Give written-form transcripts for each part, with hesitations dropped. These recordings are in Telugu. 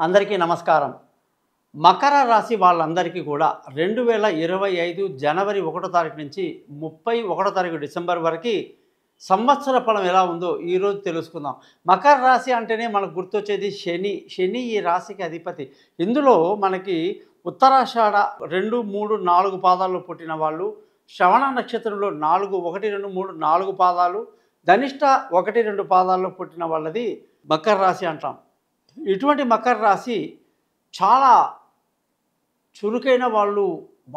అందరికీ నమస్కారం. మకర రాశి వాళ్ళందరికీ కూడా 2025 జనవరి 1 తారీఖు నుంచి 31 తారీఖు డిసెంబర్ వరకు సంవత్సర ఫలం ఎలా ఉందో ఈరోజు తెలుసుకుందాం. మకర రాశి అంటేనే మనకు గుర్తొచ్చేది శని. శని ఈ రాశికి అధిపతి. ఇందులో మనకి ఉత్తరాషాఢ 2, 3, 4 పాదాల్లో పుట్టిన వాళ్ళు, శ్రవణ నక్షత్రంలో 4, 1, 2, 3, 4 పాదాలు, ధనిష్ట 1, 2 పాదాల్లో పుట్టిన వాళ్ళది మకర రాశి అంటాం. ఇటువంటి మకర రాశి చాలా చురుకైన వాళ్ళు,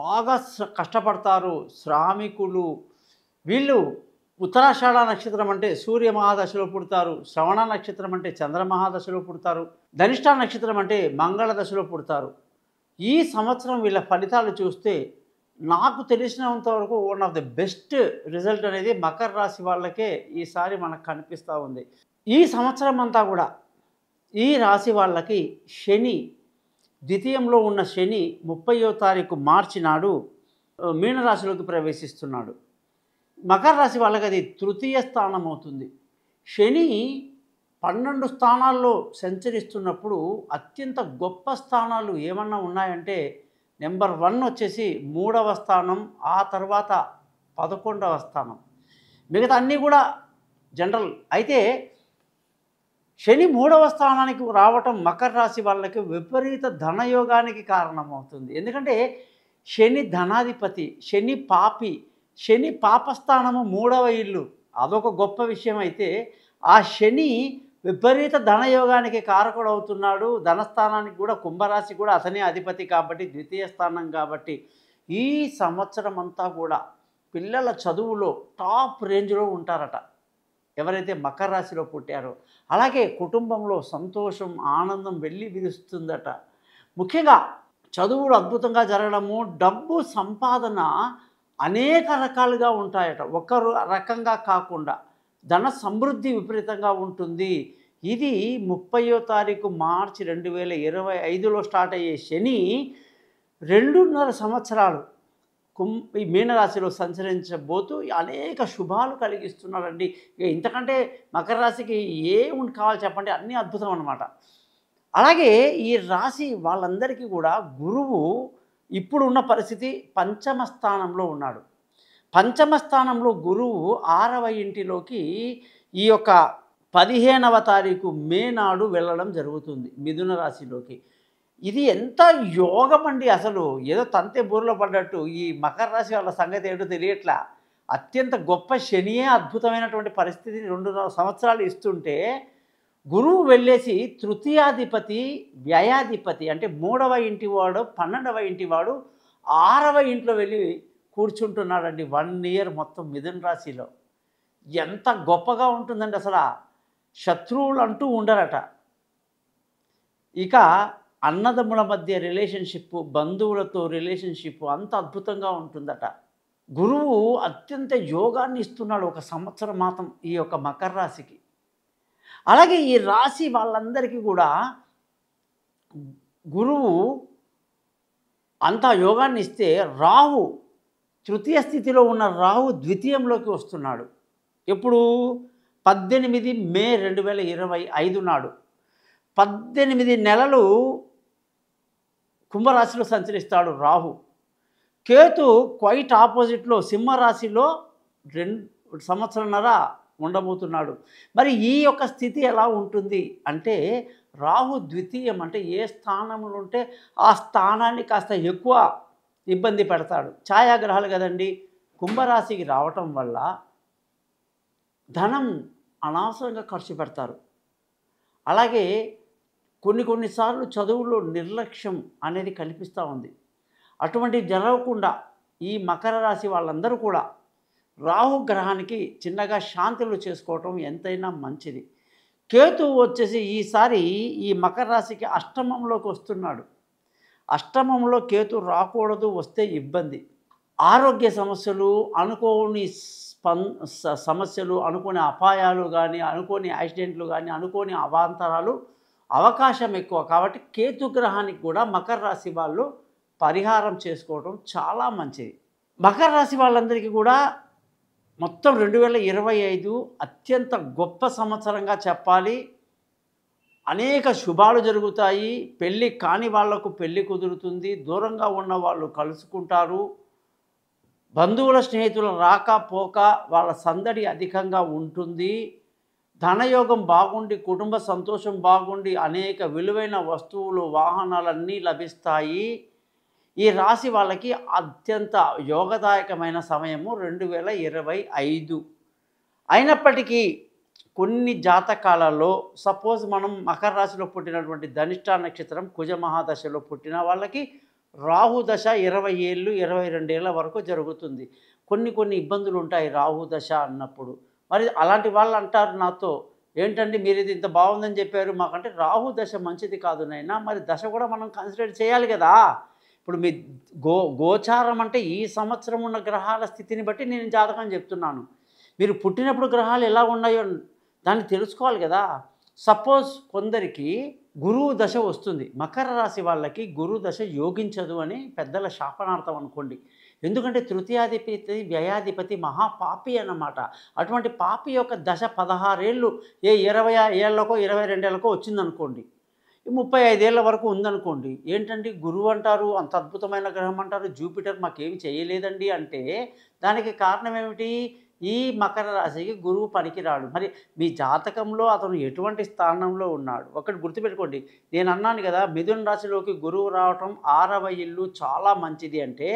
బాగా కష్టపడతారు, శ్రామికులు. వీళ్ళు ఉత్తరాషాఢ నక్షత్రం అంటే సూర్య మహాదశలో పుడతారు, శ్రవణ నక్షత్రం అంటే చంద్ర మహాదశలో పుడతారు, ధనిష్ట నక్షత్రం అంటే మంగళ దశలో పుడతారు. ఈ సంవత్సరం వీళ్ళ ఫలితాలు చూస్తే నాకు తెలిసినంత వరకు one of the best result అనేది మకర రాశి వాళ్ళకే ఈసారి మనకు కనిపిస్తూ ఉంది. ఈ సంవత్సరం అంతా కూడా ఈ రాశి వాళ్ళకి శని, ద్వితీయంలో ఉన్న శని 30వ తారీఖు మార్చి నాడు మీనరాశిలోకి ప్రవేశిస్తున్నాడు. మకర రాశి వాళ్ళకి అది తృతీయ స్థానం అవుతుంది. శని 12 స్థానాల్లో సంచరిస్తున్నప్పుడు అత్యంత గొప్ప స్థానాలు ఏమన్నా ఉన్నాయంటే నెంబర్ 1 వచ్చేసి 3వ స్థానం, ఆ తర్వాత 11వ స్థానం. మిగతా అన్నీ కూడా జనరల్. అయితే శని 3వ స్థానానికి రావటం మకర రాశి వాళ్ళకి విపరీత ధనయోగానికి కారణమవుతుంది. ఎందుకంటే శని ధనాధిపతి, శని పాపి, శని పాపస్థానము 3వ ఇల్లు. అదొక గొప్ప విషయం. అయితే ఆ శని విపరీత ధనయోగానికి కారకుడు అవుతున్నాడు. ధనస్థానానికి కూడా, కుంభరాశి కూడా అతనే అధిపతి కాబట్టి, ద్వితీయ స్థానం కాబట్టి ఈ సంవత్సరం అంతా కూడా పిల్లల చదువులో టాప్ రేంజ్లో ఉంటారట ఎవరైతే మకర రాశిలో పుట్టారో. అలాగే కుటుంబంలో సంతోషం, ఆనందం వెళ్ళి విరుస్తుందట. ముఖ్యంగా చదువులు అద్భుతంగా జరగడము, డబ్బు సంపాదన అనేక రకాలుగా ఉంటాయట. ఒక రకంగా కాకుండా ధన సమృద్ధి విపరీతంగా ఉంటుంది. ఇది 30వ తారీఖు మార్చి 2025లో స్టార్ట్ అయ్యే శని 2.5 సంవత్సరాలు ఈ మీనరాశిలో సంచరించబోతూ అనేక శుభాలు కలిగిస్తున్నాడండి. ఇంతకంటే మకర రాశికి ఏముంది కావాలి చెప్పండి, అన్నీ అద్భుతం అన్నమాట. అలాగే ఈ రాశి వాళ్ళందరికీ కూడా గురువు ఇప్పుడు ఉన్న పరిస్థితి పంచమ స్థానంలో ఉన్నాడు. పంచమ స్థానంలో గురువు 6వ ఇంటిలోకి ఈ యొక్క 15వ తారీఖు మే నాడు వెళ్ళడం జరుగుతుంది మిథున రాశిలోకి. ఇది ఎంత యోగం అండి అసలు. ఏదో తంతే బూరలో పడ్డట్టు ఈ మకర రాశి వాళ్ళ సంగతి ఏంటో తెలియట్లా. అత్యంత గొప్ప శనియే అద్భుతమైనటువంటి పరిస్థితిని 2.5 సంవత్సరాలు ఇస్తుంటే, గురువు వెళ్ళేసి తృతీయాధిపతి, వ్యయాధిపతి అంటే 3వ ఇంటి వాడు, 12వ ఇంటి వాడు 6వ ఇంట్లో వెళ్ళి కూర్చుంటున్నాడండి 1 ఇయర్ మొత్తం మిథున రాశిలో. ఎంత గొప్పగా ఉంటుందండి అసలు. శత్రువులు అంటూ ఉండరట. ఇక అన్నదమ్ముల మధ్య రిలేషన్షిప్, బంధువులతో రిలేషన్షిప్ అంత అద్భుతంగా ఉంటుందట. గురువు అత్యంత యోగాన్ని ఇస్తున్నాడు ఒక సంవత్సరం మాత్రం ఈ యొక్క మకర రాశికి. అలాగే ఈ రాశి వాళ్ళందరికీ కూడా గురువు అంత యోగాన్ని ఇస్తే, రాహు తృతీయ స్థితిలో ఉన్న రాహు ద్వితీయంలోకి వస్తున్నాడు. ఎప్పుడు? 18 మే 2025 నాడు. 18 నెలలు కుంభరాశిలో సంచరిస్తాడు రాహు. కేతు క్వైట్ ఆపోజిట్లో సింహరాశిలో 2 సంవత్సరాలన్నర ఉండబోతున్నాడు. మరి ఈ యొక్క స్థితి ఎలా ఉంటుంది అంటే, రాహు ద్వితీయం అంటే ఏ స్థానంలో ఉంటే ఆ స్థానాన్ని కాస్త ఎక్కువ ఇబ్బంది పెడతాడు. ఛాయాగ్రహాలు కదండి. కుంభరాశికి రావటం వల్ల ధనం అనవసరంగా ఖర్చు పెడతారు. అలాగే కొన్నిసార్లు చదువులో నిర్లక్ష్యం అనేది కనిపిస్తూ ఉంది. అటువంటివి జరగకుండా ఈ మకర రాశి వాళ్ళందరూ కూడా రాహు గ్రహానికి చిన్నగా శాంతులు చేసుకోవటం ఎంతైనా మంచిది. కేతువు వచ్చేసి ఈసారి ఈ మకర రాశికి అష్టమంలోకి వస్తున్నాడు. అష్టమంలో కేతు రాకూడదు, వస్తే ఇబ్బంది. ఆరోగ్య సమస్యలు, అనుకోని సమస్యలు, అనుకోని అపాయాలు కానీ, అనుకోని యాక్సిడెంట్లు కానీ, అనుకోని అవాంతరాలు అవకాశం ఎక్కువ. కాబట్టి కేతు గ్రహానికి కూడా మకర రాశి వాళ్ళు పరిహారం చేసుకోవడం చాలా మంచిది. మకర రాశి వాళ్ళందరికీ కూడా మొత్తం 2025 అత్యంత గొప్ప సంవత్సరంగా చెప్పాలి. అనేక శుభాలు జరుగుతాయి. పెళ్ళి కాని వాళ్లకు పెళ్ళి కుదురుతుంది. దూరంగా ఉన్న వాళ్ళు కలుసుకుంటారు. బంధువుల స్నేహితుల రాక పోక వాళ్ళ సందడి అధికంగా ఉంటుంది. ధనయోగం బాగుండి కుటుంబ సంతోషం బాగుండి అనేక విలువైన వస్తువులు వాహనాలన్నీ లభిస్తాయి. ఈ రాశి వాళ్ళకి అత్యంత యోగదాయకమైన సమయము 2025. అయినప్పటికీ కొన్ని జాతకాలలో సపోజ్ మనం మకర రాశిలో పుట్టినటువంటి ధనిష్ట నక్షత్రం కుజ మహాదశలో పుట్టిన వాళ్ళకి రాహు దశ 20 ఏళ్ళు 22 ఏళ్ళ వరకు జరుగుతుంది. కొన్ని ఇబ్బందులు ఉంటాయి రాహు దశ అన్నప్పుడు. మరి అలాంటి వాళ్ళు అంటారు నాతో, ఏంటండి మీరు ఇది ఇంత బాగుందని చెప్పారు మాకంటే, రాహు దశ మంచిది కాదు నైనా, మరి దశ కూడా మనం కన్సిడర్ చేయాలి కదా. ఇప్పుడు మీ గోచారం అంటే ఈ సంవత్సరం ఉన్న గ్రహాల స్థితిని బట్టి నేను జాతకం చెప్తున్నాను. మీరు పుట్టినప్పుడు గ్రహాలు ఎలా ఉన్నాయో దాన్ని తెలుసుకోవాలి కదా. సపోజ్ కొందరికి గురువు దశ వస్తుంది. మకర రాశి వాళ్ళకి గురువు దశ యోగించదు అని పెద్దల శాపనార్థం అనుకోండి. ఎందుకంటే తృతీయాధిపతి వ్యయాధిపతి మహాపాపి అన్నమాట. అటువంటి పాపి యొక్క దశ 16 ఏళ్ళు 20 ఏళ్ళకో 22 ఏళ్ళకో వచ్చిందనుకోండి, 35 ఏళ్ళ వరకు ఉందనుకోండి. ఏంటండి గురువు అంటారు, అంత అద్భుతమైన గ్రహం అంటారు, జూపిటర్ మాకేమి చేయలేదండి అంటే దానికి కారణం ఏమిటి? ఈ మకర రాశికి గురువు పనికిరాడు. మరి మీ జాతకంలో అతను ఎటువంటి స్థానంలో ఉన్నాడు ఒకటి గుర్తుపెట్టుకోండి. నేను అన్నాను కదా, మిథున రాశిలోకి గురువు రావటం 6వ ఇల్లు చాలా మంచిది అంటే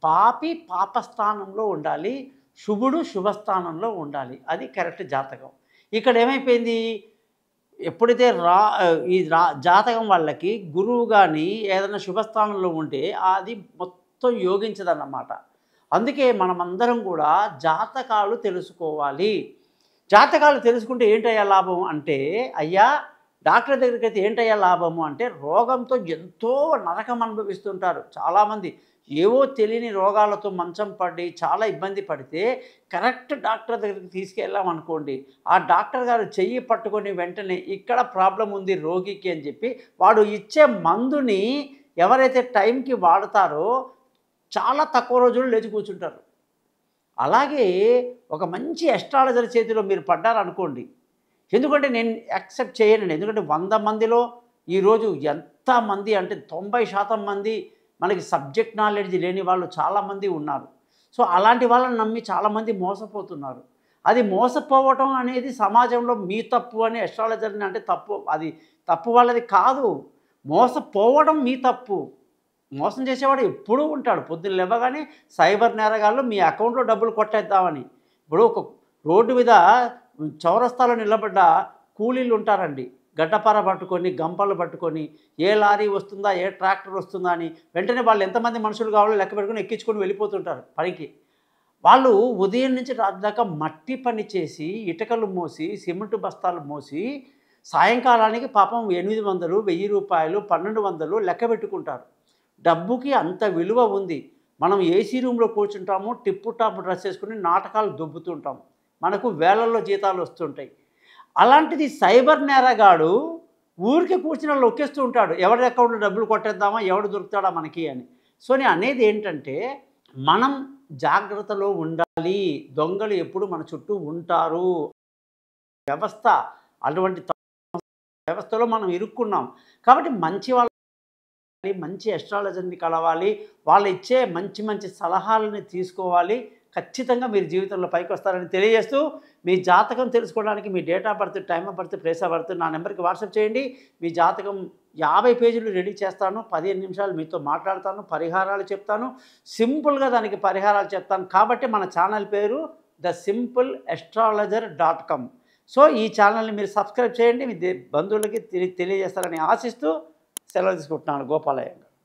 పాపి పాపస్థానంలో ఉండాలి, శుభుడు శుభస్థానంలో ఉండాలి. అది కరెక్ట్ జాతకం. ఇక్కడ ఏమైపోయింది, ఎప్పుడైతే జాతకం వాళ్ళకి గురువు కానీ ఏదైనా శుభస్థానంలో ఉంటే అది మొత్తం యోగించదన్నమాట. అందుకే మనమందరం కూడా జాతకాలు తెలుసుకోవాలి. జాతకాలు తెలుసుకుంటే ఏంటయ్యా లాభం అంటే, అయ్యా డాక్టర్ దగ్గరికి అయితే ఏంటయ్యా లాభము అంటే, రోగంతో ఎంతో నరకం అనుభవిస్తుంటారు చాలామంది. ఏవో తెలియని రోగాలతో మంచం పడి చాలా ఇబ్బంది పడితే కరెక్ట్ డాక్టర్ దగ్గరికి తీసుకెళ్ళామనుకోండి, ఆ డాక్టర్ గారు చెయ్యి పట్టుకొని వెంటనే ఇక్కడ ప్రాబ్లం ఉంది రోగికి అని చెప్పి వాడు ఇచ్చే మందుని ఎవరైతే టైంకి వాడతారో చాలా తక్కువ రోజులు లేచి కూర్చుంటారు. అలాగే ఒక మంచి అస్ట్రాలజర్ చేతిలో మీరు పడ్డారనుకోండి, ఎందుకంటే నేను యాక్సెప్ట్ చేయనండి. ఎందుకంటే 100 మందిలో ఈరోజు ఎంతమంది అంటే 90% మంది మనకి సబ్జెక్ట్ నాలెడ్జ్ లేని వాళ్ళు చాలామంది ఉన్నారు. సో అలాంటి వాళ్ళని నమ్మి చాలామంది మోసపోతున్నారు. అది మోసపోవటం అనేది సమాజంలో మీ తప్పు అని అస్ట్రాలజర్ని అంటే తప్పు, అది తప్పు వాళ్ళది కాదు. మోసపోవడం మీ తప్పు. మోసం చేసేవాడు ఎప్పుడూ ఉంటాడు. పొద్దున్న లేవగానే సైబర్ నేరగాళ్ళు మీ అకౌంట్లో డబ్బులు కొట్టేద్దామని. ఇప్పుడు ఒక రోడ్డు మీద చౌరస్తాలో నిలబడ్డ కూలీలు ఉంటారండి, గడ్డపార పట్టుకొని గంపలు పట్టుకొని ఏ లారీ వస్తుందా ఏ ట్రాక్టర్ వస్తుందా అని వెంటనే వాళ్ళు ఎంతమంది మనుషులు కావాలో లెక్క పెట్టుకొని ఎక్కించుకొని వెళ్ళిపోతుంటారు పనికి. వాళ్ళు ఉదయం నుంచి రాత్రి దాకా మట్టి పని చేసి ఇటుకలు మోసి సిమెంట్ బస్తాలు మోసి సాయంకాలానికి పాపం 800 1000 రూపాయలు 1200 లెక్క పెట్టుకుంటారు. డబ్బుకి అంత విలువ ఉంది. మనం ఏసీ రూమ్లో కూర్చుంటాము, టిప్పు టాప్ డ్రెస్ వేసుకుని నాటకాలు దొబ్బుతుంటాం, మనకు వేలల్లో జీతాలు వస్తుంటాయి. అలాంటిది సైబర్ నేరగాడు ఊరికి కూర్చుని లొక్కేస్తూ ఉంటాడు, ఎవరి అకౌంట్లో డబ్బులు కొట్టేద్దామా ఎవడు దొరుకుతాడా మనకి అని. సో నేను అనేది ఏంటంటే మనం జాగ్రత్తలో ఉండాలి. దొంగలు ఎప్పుడు మన చుట్టూ ఉంటారు. వ్యవస్థ అటువంటి వ్యవస్థలో మనం ఇరుక్కున్నాం. కాబట్టి మంచి అస్ట్రాలజర్ని కలవాలి, వాళ్ళు ఇచ్చే మంచి సలహాలని తీసుకోవాలి. ఖచ్చితంగా మీరు జీవితంలో పైకి వస్తారని తెలియజేస్తూ, మీ జాతకం తెలుసుకోవడానికి మీ date of birth, time of birth, place of birth నా నెంబర్కి వాట్సాప్ చేయండి. మీ జాతకం 50 పేజీలు రెడీ చేస్తాను, 15 నిమిషాలు మీతో మాట్లాడతాను, పరిహారాలు చెప్తాను, సింపుల్గా దానికి పరిహారాలు చెప్తాను. కాబట్టి మన ఛానల్ పేరు thesimpleastrologer.com. సో ఈ ఛానల్ని మీరు సబ్స్క్రైబ్ చేయండి, మీ బంధువులకి తెలియజేస్తారని ఆశిస్తూ సెలవు తీసుకుంటున్నాను. గోపాలయ్య.